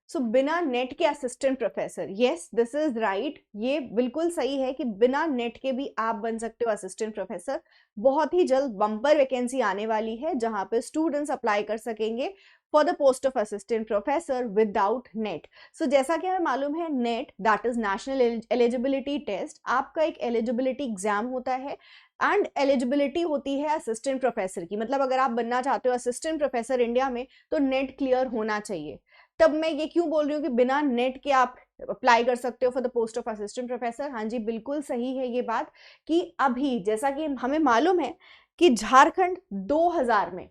सो बिना नेट के assistant professor, yes this is right, ये बिल्कुल सही है कि बिना नेट के भी आप बन सकते हो असिस्टेंट प्रोफेसर। बहुत ही जल्द बम्पर वैकेंसी आने वाली है जहां पे स्टूडेंट्स अप्लाई कर सकेंगे for the post of assistant professor without NET. So जैसा कि हमें मालूम है, NET that is national eligibility test, आपका एक एलिजिबिलिटी एग्जाम होता है एंड एलिजिबिलिटी होती है असिस्टेंट प्रोफेसर की। मतलब अगर आप बनना चाहते हो असिस्टेंट प्रोफेसर इंडिया में तो नेट क्लियर होना चाहिए। तब मैं ये क्यों बोल रही हूँ कि बिना नेट के आप अप्लाई कर सकते हो for the post of assistant professor. हाँ जी, बिल्कुल सही है ये बात कि अभी जैसा कि हमें मालूम है कि झारखंड 2000 में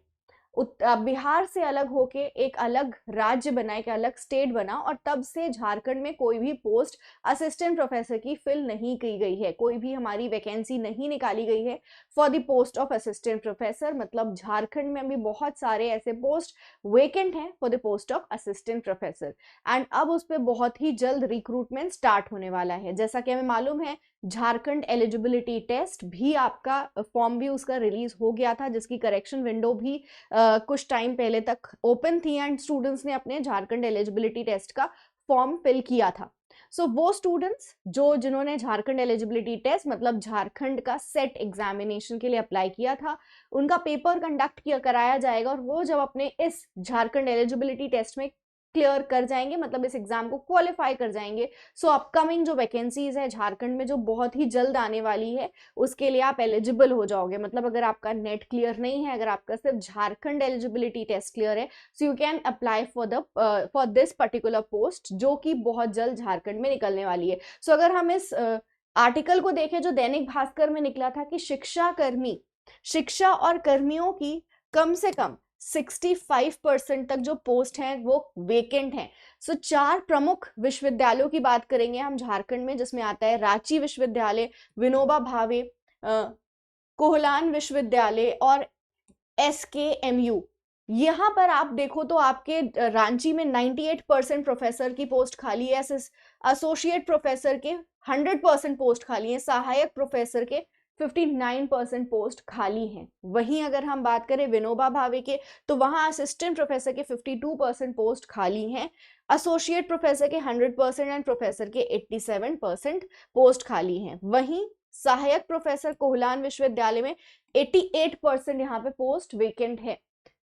बिहार से अलग होके एक अलग राज्य बना, एक अलग स्टेट बना, और तब से झारखंड में कोई भी पोस्ट असिस्टेंट प्रोफेसर की फिल नहीं की गई है, कोई भी हमारी वैकेंसी नहीं निकाली गई है for the post of assistant professor. मतलब झारखंड में अभी बहुत सारे ऐसे पोस्ट वेकेंट हैं for the post of assistant professor and अब उस पर बहुत ही जल्द रिक्रूटमेंट स्टार्ट होने वाला है। जैसा कि हमें मालूम है, झारखंड एलिजिबिलिटी टेस्ट भी आपका फॉर्म भी उसका रिलीज हो गया था, जिसकी करेक्शन विंडो भी कुछ टाइम पहले तक ओपन थी एंड स्टूडेंट्स ने अपने झारखंड एलिजिबिलिटी टेस्ट का फॉर्म फिल किया था। सो वो स्टूडेंट्स जिन्होंने झारखंड एलिजिबिलिटी टेस्ट मतलब झारखंड का सेट एग्जामिनेशन के लिए अप्लाई किया था, उनका पेपर कंडक्ट किया कराया जाएगा और वो जब अपने इस झारखंड एलिजिबिलिटी टेस्ट में क्लियर कर जाएंगे, मतलब इस एग्जाम को क्वालिफाई कर जाएंगे, सो अपकमिंग जो वैकेंसीज है झारखंड में जो बहुत ही जल्द आने वाली है, उसके लिए आप एलिजिबल हो जाओगे। मतलब अगर आपका नेट क्लियर नहीं है, अगर आपका सिर्फ झारखंड एलिजिबिलिटी टेस्ट क्लियर है, so you can apply for this particular post जो कि बहुत जल्द झारखंड में निकलने वाली है। सो अगर हम इस आर्टिकल को देखें जो दैनिक भास्कर में निकला था कि शिक्षा और कर्मियों की कम से कम 65% तक जो पोस्ट हैं वो वेकेंट हैं। सो 4 प्रमुख विश्वविद्यालयों की बात करेंगे हम झारखंड में, जिसमें आता है रांची विश्वविद्यालय, विनोबा भावे, कोहलान विश्वविद्यालय और SKMU। यहाँ पर आप देखो तो आपके रांची में 98% प्रोफेसर की पोस्ट खाली है, एसोसिएट प्रोफेसर के 100% पोस्ट खाली है, सहायक प्रोफेसर के 59% पोस्ट खाली हैं। वहीं अगर हम बात करें विनोबा भावे के, तो वहां असिस्टेंट प्रोफेसर के 52% पोस्ट खाली हैं, एसोसिएट प्रोफेसर के 100% एंड प्रोफेसर के 87% पोस्ट खाली हैं। वहीं सहायक प्रोफेसर कोहलान विश्वविद्यालय में 88% यहाँ पे पोस्ट वेकेंट है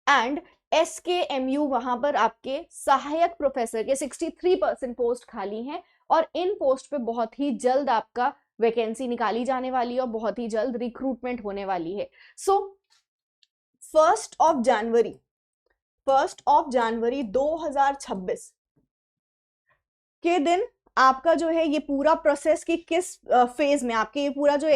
एंड SKMU वहां पर आपके सहायक प्रोफेसर के 63% पोस्ट खाली हैं और इन पोस्ट पे बहुत ही जल्द आपका वैकेंसी निकाली जाने वाली है और बहुत ही जल्द रिक्रूटमेंट होने वाली है। सो 1 जनवरी 2026 के दिन आपका जो है ये पूरा प्रोसेस की किस फेज में, आपके ये पूरा जो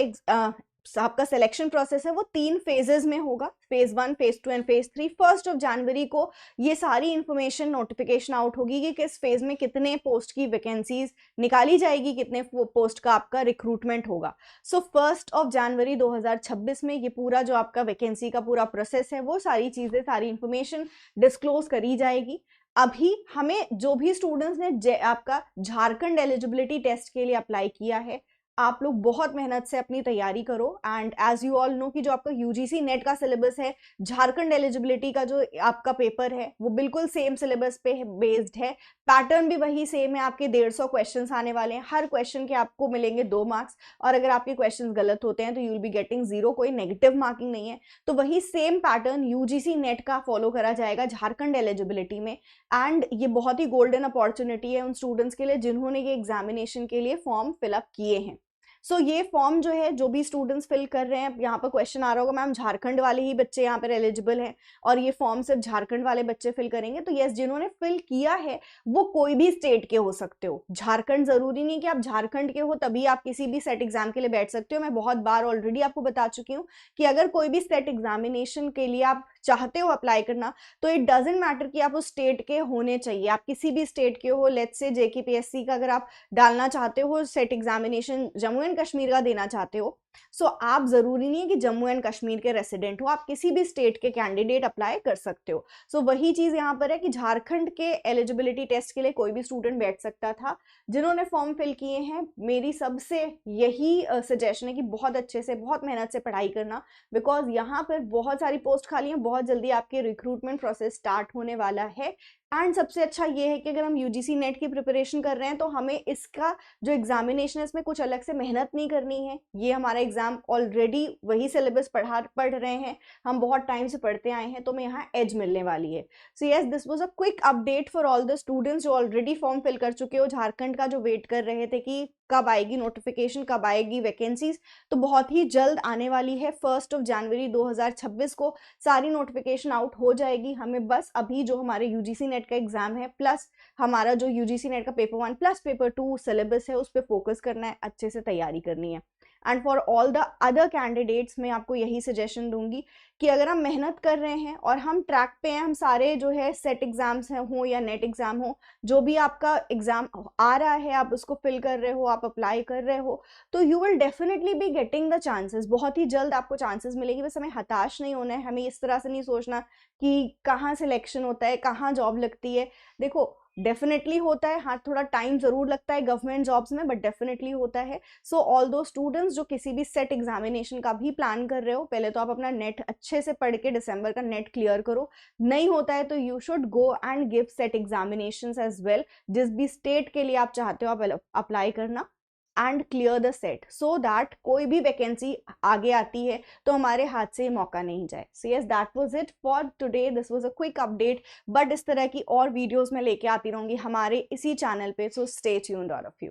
आपका सिलेक्शन प्रोसेस है वो 3 फेजेस में होगा, फेज 1, फेज 2 एंड फेज 3। 1 जनवरी को ये सारी इंफॉर्मेशन नोटिफिकेशन आउट होगी कि किस फेज में कितने पोस्ट की वैकेंसीज निकाली जाएगी, कितने पोस्ट का आपका रिक्रूटमेंट होगा। सो 1 जनवरी 2026 में ये पूरा जो आपका वैकेंसी का पूरा प्रोसेस है वो सारी चीजें, सारी इंफॉर्मेशन डिस्क्लोज करी जाएगी। अभी हमें जो भी स्टूडेंट्स ने आपका झारखंड एलिजिबिलिटी टेस्ट के लिए अप्लाई किया है, आप लोग बहुत मेहनत से अपनी तैयारी करो and as you all know कि जो आपका UGC नेट का सिलेबस है, झारखंड एलिजिबिलिटी का जो आपका पेपर है वो बिल्कुल सेम सिलेबस पे बेस्ड है, पैटर्न भी वही सेम है। आपके 150 क्वेश्चंस आने वाले हैं, हर क्वेश्चन के आपको मिलेंगे 2 मार्क्स और अगर आपके क्वेश्चंस गलत होते हैं तो यू विल बी गेटिंग 0, कोई नेगेटिव मार्किंग नहीं है। तो वही सेम पैटर्न UGC नेट का फॉलो करा जाएगा झारखंड एलिजिबिलिटी में एंड ये बहुत ही गोल्डन अपॉर्चुनिटी है उन स्टूडेंट्स के लिए जिन्होंने ये एग्जामिनेशन के लिए फॉर्म फिलअप किए हैं। सो ये फॉर्म जो है, जो भी स्टूडेंट्स फिल कर रहे हैं, यहाँ पर क्वेश्चन आ रहा होगा मैम झारखंड वाले ही बच्चे यहाँ पर एलिजिबल हैं और ये फॉर्म सिर्फ झारखंड वाले बच्चे फिल करेंगे, तो यस, जिन्होंने फिल किया है वो कोई भी स्टेट के हो सकते हो। झारखंड जरूरी नहीं कि आप झारखंड के हो तभी आप किसी भी सेट एग्जाम के लिए बैठ सकते हो। मैं बहुत बार ऑलरेडी आपको बता चुकी हूँ कि अगर कोई भी सेट एग्जामिनेशन के लिए आप चाहते हो अप्लाई करना तो इट डजेंट मैटर कि आप उस स्टेट के होने चाहिए, आप किसी भी स्टेट के हो। लेट्स से JKPSC का अगर आप डालना चाहते हो, set examination Jammu and Kashmir का देना चाहते हो, सो आप जरूरी नहीं है कि जम्मू एंड कश्मीर के रेसिडेंट हो, आप किसी भी स्टेट के कैंडिडेट अप्लाई कर सकते हो। सो वही चीज यहाँ पर है कि झारखंड के एलिजिबिलिटी टेस्ट के लिए कोई भी स्टूडेंट बैठ सकता था। जिन्होंने फॉर्म फिल किए हैं, मेरी सबसे यही सजेशन है कि बहुत अच्छे से, बहुत मेहनत से पढ़ाई करना, बिकॉज यहाँ पर बहुत सारी पोस्ट खाली हैं, बहुत जल्दी आपके रिक्रूटमेंट प्रोसेस स्टार्ट होने वाला है एंड सबसे अच्छा ये है कि अगर हम यूजीसी नेट की प्रिपरेशन कर रहे हैं तो हमें इसका जो एग्जामिनेशन है इसमें कुछ अलग से मेहनत नहीं करनी है। ये हमारा एग्जाम ऑलरेडी वही सिलेबस पढ़ रहे हैं, हम बहुत टाइम से पढ़ते आए हैं, तो हमें यहाँ एज मिलने वाली है। So yes, this was a quick update for all the students जो ऑलरेडी फॉर्म फिल कर चुके हो, झारखंड का जो वेट कर रहे थे कि कब आएगी नोटिफिकेशन, कब आएगी वैकेंसीज। तो बहुत ही जल्द आने वाली है, 1 जनवरी 2026 को सारी नोटिफिकेशन आउट हो जाएगी। हमें बस अभी जो हमारे यूजीसी नेट का एग्जाम है प्लस हमारा जो यूजीसी नेट का पेपर 1 प्लस पेपर 2 सिलेबस है उस पर फोकस करना है, अच्छे से तैयारी करनी है। And for all the other candidates मैं आपको यही सजेशन दूंगी कि अगर हम मेहनत कर रहे हैं और हम ट्रैक पे हैं, हम सारे जो है सेट एग्जाम्स हैं हो या नेट एग्जाम हो, जो भी आपका एग्जाम आ रहा है आप उसको फिल कर रहे हो, आप अप्लाई कर रहे हो, तो you will definitely be getting the chances. बहुत ही जल्द आपको चांसेस मिलेगी। बस हमें हताश नहीं होना है, हमें इस तरह से नहीं सोचना कि कहाँ सिलेक्शन होता है, कहाँ जॉब लगती है। देखो डेफिनेटली होता है, हाँ थोड़ा टाइम जरूर लगता है गवर्नमेंट जॉब्स में, बट डेफिनेटली होता है। सो ऑल दो स्टूडेंट्स जो किसी भी सेट एग्जामिनेशन का भी प्लान कर रहे हो, पहले तो आप अपना नेट अच्छे से पढ़ के दिसंबर का नेट क्लियर करो। नहीं होता है तो you should go and give set examinations as well. जिस भी स्टेट के लिए आप चाहते हो आप अप्लाई करना and clear the set, so that कोई भी वैकेंसी आगे आती है तो हमारे हाथ से मौका नहीं जाए। So yes, that was it for today, this was a quick update. But इस तरह की और वीडियोस मैं लेके आती रहूंगी हमारे इसी चैनल पे, so stay tuned all of you.